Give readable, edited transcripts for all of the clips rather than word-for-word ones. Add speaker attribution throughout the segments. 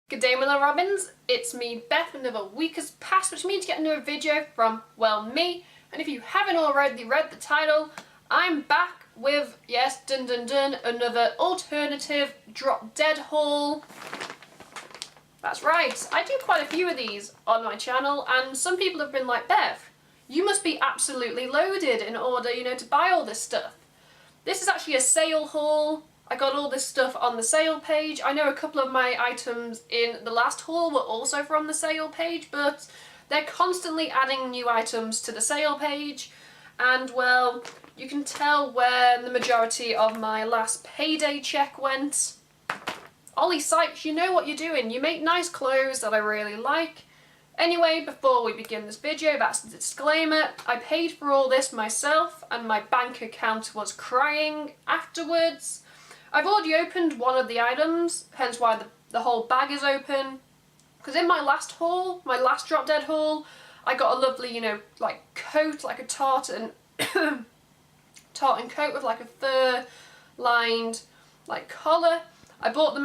Speaker 1: Good day, my little robins. It's me, Beth. Another week has passed, which means you get another video from, well, me. And if you haven't already read the title, I'm back with, yes, dun dun dun, another alternative Drop Dead haul. That's right, I do quite a few of these on my channel, and some people have been like, Beth, you must be absolutely loaded in order, to buy all this stuff. This is actually a sale haul. I got all this stuff on the sale page. I know a couple of my items in the last haul were also from the sale page, but they're constantly adding new items to the sale page. And well, you can tell where the majority of my last payday check went. Oli Sykes, you know what you're doing. You make nice clothes that I really like. Anyway, before we begin this video, that's the disclaimer. I paid for all this myself and my bank account was crying afterwards. I've already opened one of the items, hence why the whole bag is open. Because in my last haul, my last Drop Dead haul, I got a lovely, like coat, like a tartan, tartan coat with like a fur-lined, like collar. I bought the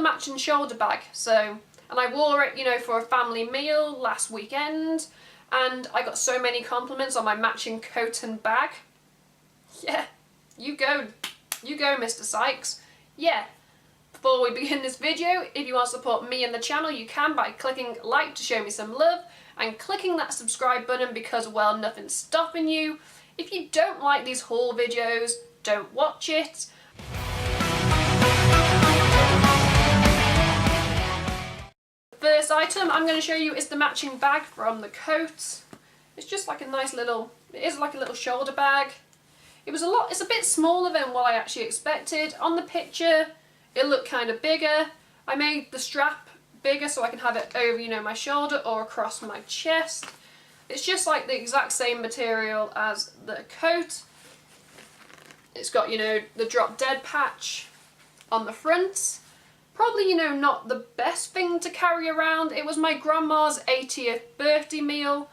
Speaker 1: matching shoulder bag, and I wore it, for a family meal last weekend, and I got so many compliments on my matching coat and bag. Yeah, you go, Mr. Sykes. Yeah. Before we begin this video, if you want to support me and the channel, you can by clicking like to show me some love, and clicking that subscribe button because, well, nothing's stopping you. If you don't like these haul videos, don't watch it. First item I'm going to show you is the matching bag from the coat. It's just like a nice little, it is like a little shoulder bag. It's a bit smaller than what I actually expected. On the picture it looked kind of bigger. I made the strap bigger so I can have it over, my shoulder or across my chest. It's just like the exact same material as the coat. It's got, the Drop Dead patch on the front. Probably, not the best thing to carry around. It was my grandma's 80th birthday meal,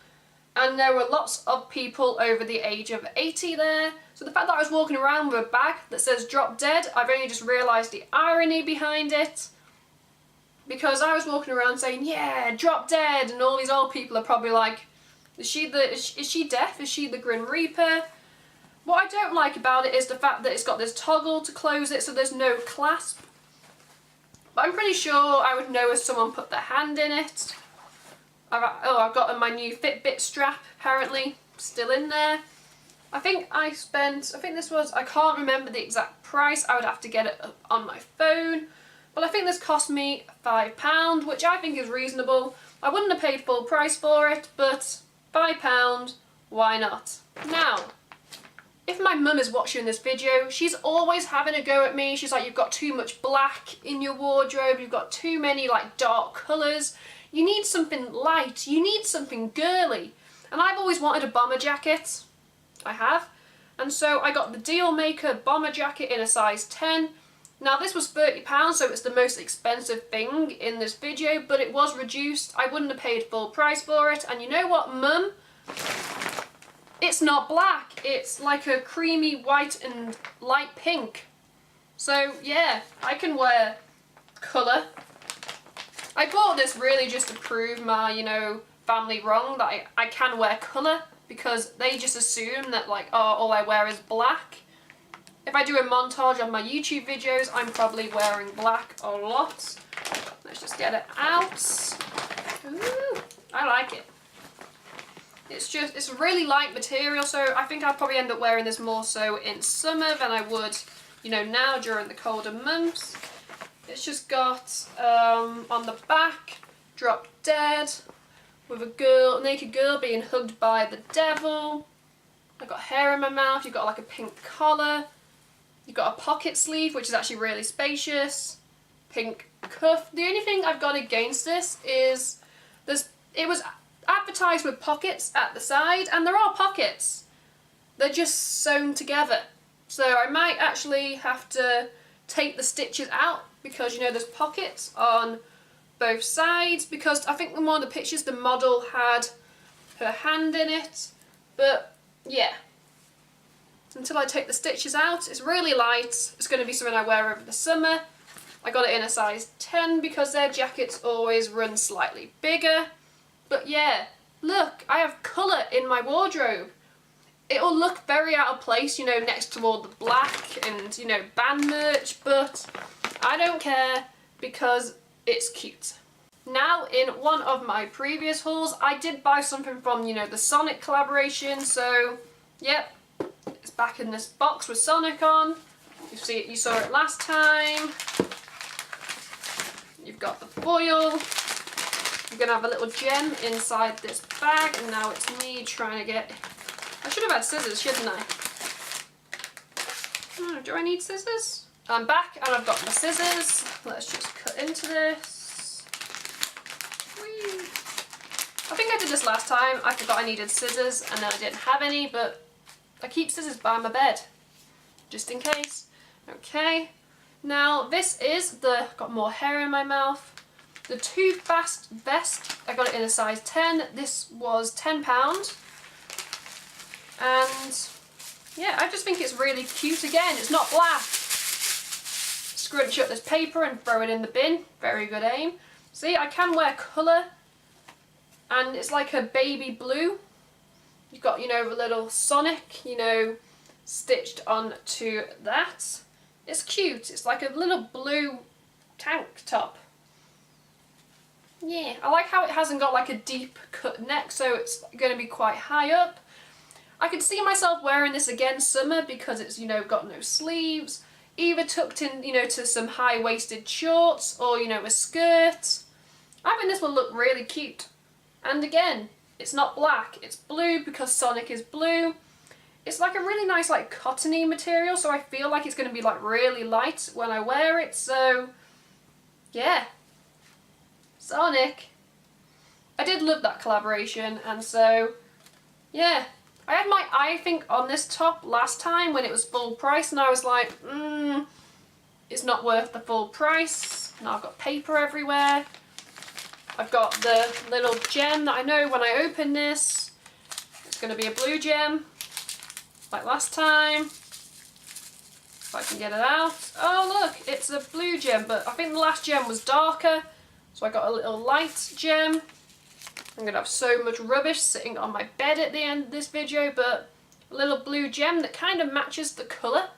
Speaker 1: and there were lots of people over the age of 80 there. So the fact that I was walking around with a bag that says Drop Dead, I've only just realised the irony behind it. Because I was walking around saying, yeah, Drop Dead, and all these old people are probably like, is she deaf? Is she the Grim Reaper? What I don't like about it is the fact that it's got this toggle to close it so there's no clasp. But I'm pretty sure I would know if someone put their hand in it. I've got my new Fitbit strap, apparently, still in there. I think this was, I can't remember the exact price, I would have to get it up on my phone. But I think this cost me £5, which I think is reasonable. I wouldn't have paid full price for it, but £5, why not? Now, if my mum is watching this video, she's always having a go at me. She's like, you've got too much black in your wardrobe, you've got too many like dark colours. You need something light, you need something girly. And I've always wanted a bomber jacket. I have. And so I got the Deal Maker bomber jacket in a size 10. Now this was £30, so it's the most expensive thing in this video, but it was reduced. I wouldn't have paid full price for it. And you know what, Mum? It's not black, it's like a creamy white and light pink. So yeah, I can wear colour. I bought this really just to prove my, family wrong, that I can wear colour, because they just assume that like, oh, all I wear is black. If I do a montage of my YouTube videos, I'm probably wearing black a lot. Let's just get it out. Ooh, I like it. It's a really light material, so I think I'll probably end up wearing this more so in summer than I would, now during the colder months. It's just got, on the back, Drop Dead, with a naked girl being hugged by the devil. I've got hair in my mouth, you've got like a pink collar. You've got a pocket sleeve, which is actually really spacious. Pink cuff. The only thing I've got against this is, it was advertised with pockets at the side, and there are pockets. They're just sewn together. So I might actually have to take the stitches out, because there's pockets on both sides, because I think in one of the pictures the model had her hand in it. But yeah, until I take the stitches out, it's really light. It's going to be something I wear over the summer. I got it in a size 10 because their jackets always run slightly bigger. But yeah, look, I have colour in my wardrobe. It'll look very out of place, you know, next to all the black and, you know, band merch, but I don't care because it's cute. Now, in one of my previous hauls, I did buy something from, you know, the Sonic collaboration, so, yep, it's back in this box with Sonic on. You saw it last time. You've got the foil. You're going to have a little gem inside this bag, and now it's me trying to get... I should have had scissors, shouldn't I? Oh, do I need scissors? I'm back and I've got my scissors. Let's just cut into this. Whee. I think I did this last time. I forgot I needed scissors and then I didn't have any, but I keep scissors by my bed, just in case. Okay, now this is the, got more hair in my mouth, the Too Fast vest. I got it in a size 10. This was £10. And yeah, I just think it's really cute. Again, it's not black. Scrunch up this paper and throw it in the bin. Very good aim. See, I can wear colour, and it's like a baby blue. You've got, you know, the little Sonic, you know, stitched onto that. It's cute. It's like a little blue tank top. Yeah, I like how it hasn't got like a deep cut neck, so it's going to be quite high up. I could see myself wearing this again summer because it's, you know, got no sleeves, either tucked in, you know, to some high-waisted shorts or, you know, a skirt. I think this will look really cute. And again, it's not black, it's blue because Sonic is blue. It's like a really nice like cottony material, so I feel like it's going to be like really light when I wear it, so yeah. Sonic. I did love that collaboration, and so yeah. I had my eye, I think, on this top last time when it was full price, and I was like, it's not worth the full price. Now I've got paper everywhere. I've got the little gem that I know when I open this, it's going to be a blue gem, like last time. If I can get it out. Oh look, it's a blue gem, but I think the last gem was darker, so I got a little light gem. I'm going to have so much rubbish sitting on my bed at the end of this video, but a little blue gem that kind of matches the colour.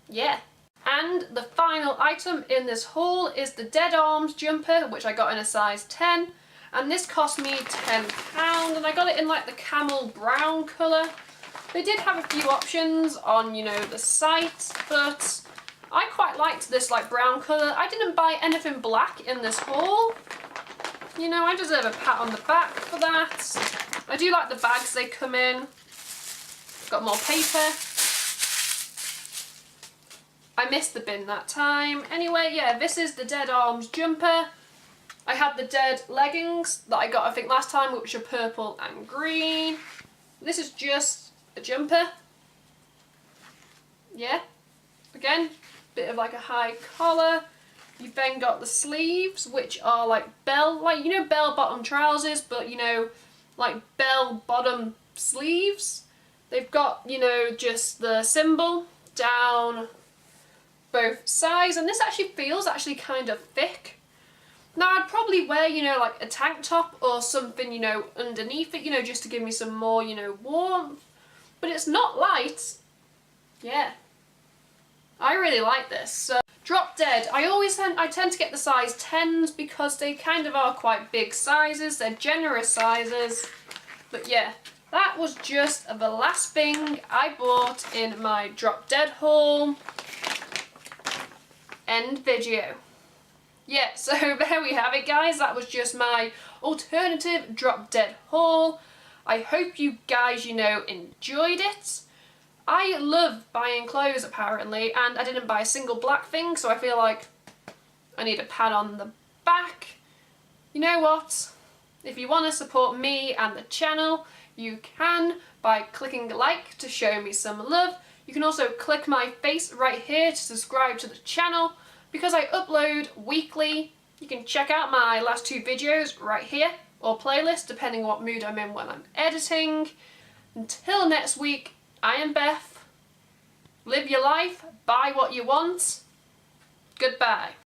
Speaker 1: Yeah. And the final item in this haul is the Dead Arms jumper, which I got in a size 10. And this cost me £10, and I got it in like the camel brown colour. They did have a few options on, you know, the site, but I quite liked this like brown colour. I didn't buy anything black in this haul. You know, I deserve a pat on the back for that. I do like the bags they come in. Got more paper. I missed the bin that time. Anyway, yeah, this is the Dead Arms jumper. I had the Dead leggings that I got, I think, last time, which are purple and green. This is just a jumper. Yeah. Again, bit of like a high collar. You've then got the sleeves, which are like you know, bell bottom trousers, but you know, like bell bottom sleeves. They've got, you know, just the symbol down both sides, and this actually feels kind of thick. Now I'd probably wear, you know, like a tank top or something, you know, underneath it, you know, just to give me some more, you know, warmth. But it's not light. Yeah. I really like this. So, Drop Dead. I tend to get the size 10s because they kind of are quite big sizes. They're generous sizes. But yeah, that was just the last thing I bought in my Drop Dead haul. End video. Yeah, so there we have it, guys. That was just my alternative Drop Dead haul. I hope you guys, you know, enjoyed it. I love buying clothes, apparently, and I didn't buy a single black thing, so I feel like I need a pat on the back. You know what? If you want to support me and the channel, you can by clicking like to show me some love. You can also click my face right here to subscribe to the channel, because I upload weekly. You can check out my last 2 videos right here, or playlist, depending on what mood I'm in when I'm editing. Until next week, I am Beth. Live your life, buy what you want. Goodbye.